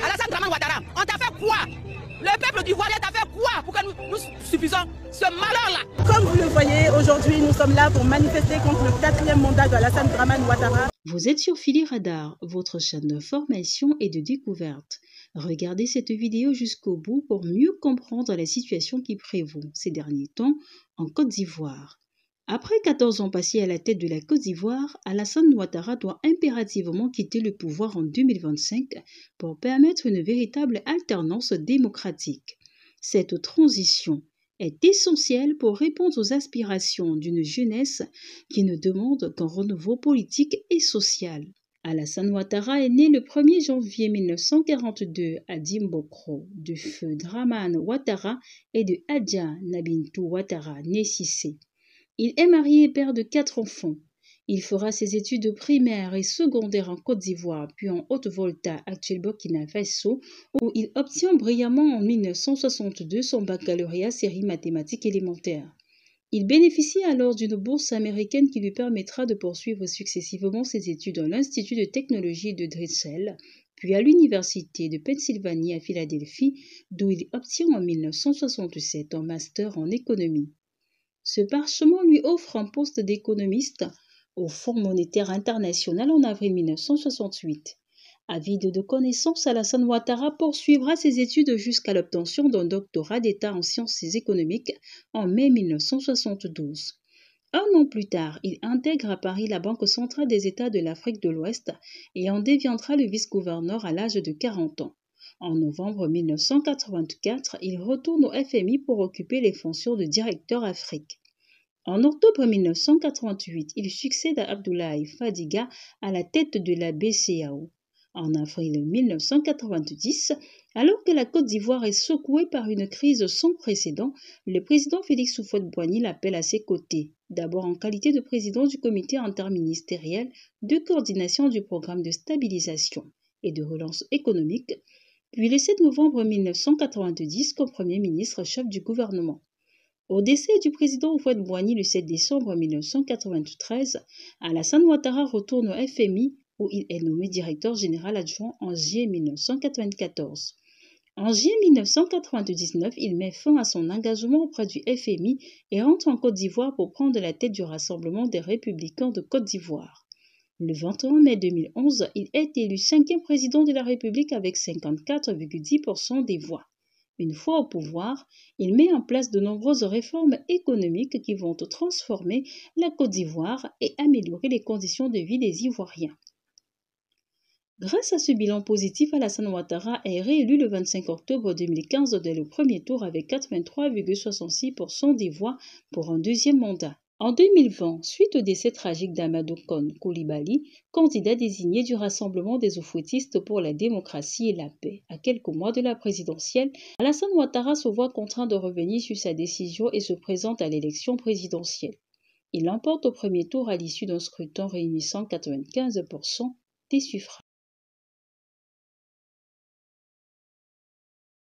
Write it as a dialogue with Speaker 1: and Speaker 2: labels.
Speaker 1: Alassane Dramane Ouattara, on t'a fait quoi? Le peuple d'ivoirien t'a fait quoi pour que nous suffisons ce malheur-là?
Speaker 2: Comme vous le voyez, aujourd'hui, nous sommes là pour manifester contre le 4e mandat de Alassane Dramane Ouattara.
Speaker 3: Vous êtes sur Fili Radar, votre chaîne de formation et de découverte. Regardez cette vidéo jusqu'au bout pour mieux comprendre la situation qui prévaut ces derniers temps en Côte d'Ivoire. Après 14 ans passés à la tête de la Côte d'Ivoire, Alassane Ouattara doit impérativement quitter le pouvoir en 2025 pour permettre une véritable alternance démocratique. Cette transition est essentielle pour répondre aux aspirations d'une jeunesse qui ne demande qu'un renouveau politique et social. Alassane Ouattara est né le 1er janvier 1942 à Dimbokro, de feu Dramane Ouattara et de Adja Nabintou Ouattara, née Cissé. Il est marié et père de 4 enfants. Il fera ses études primaires et secondaires en Côte d'Ivoire, puis en Haute-Volta, actuel Burkina Faso, où il obtient brillamment en 1962 son baccalauréat série mathématiques élémentaires. Il bénéficie alors d'une bourse américaine qui lui permettra de poursuivre successivement ses études dans l'Institut de technologie de Drexel, puis à l'Université de Pennsylvanie à Philadelphie, d'où il obtient en 1967 un master en économie. Ce parchemin lui offre un poste d'économiste au Fonds monétaire international en avril 1968. Avide de connaissances, Alassane Ouattara poursuivra ses études jusqu'à l'obtention d'un doctorat d'État en sciences économiques en mai 1972. Un an plus tard, il intègre à Paris la Banque centrale des États de l'Afrique de l'Ouest et en deviendra le vice-gouverneur à l'âge de 40 ans. En novembre 1984, il retourne au FMI pour occuper les fonctions de directeur Afrique. En octobre 1988, il succède à Abdoulaye Fadiga à la tête de la BCEAO. En avril 1990, alors que la Côte d'Ivoire est secouée par une crise sans précédent, le président Félix Houphouët-Boigny l'appelle à ses côtés, d'abord en qualité de président du comité interministériel de coordination du programme de stabilisation et de relance économique, puis le 7 novembre 1990 comme Premier ministre chef du gouvernement. Au décès du président Houphouët-Boigny le 7 décembre 1993, Alassane Ouattara retourne au FMI où il est nommé directeur général adjoint en juillet 1994. En juillet 1999, il met fin à son engagement auprès du FMI et rentre en Côte d'Ivoire pour prendre la tête du Rassemblement des Républicains de Côte d'Ivoire. Le 21 mai 2011, il est élu 5e président de la République avec 54,10% des voix. Une fois au pouvoir, il met en place de nombreuses réformes économiques qui vont transformer la Côte d'Ivoire et améliorer les conditions de vie des Ivoiriens. Grâce à ce bilan positif, Alassane Ouattara est réélu le 25 octobre 2015 dès le premier tour avec 83,66% des voix pour un deuxième mandat. En 2020, suite au décès tragique d'Amadou Kon Coulibaly, candidat désigné du Rassemblement des Oufouettistes pour la démocratie et la paix, à quelques mois de la présidentielle, Alassane Ouattara se voit contraint de revenir sur sa décision et se présente à l'élection présidentielle. Il l'emporte au premier tour à l'issue d'un scrutin réunissant 95% des suffrages.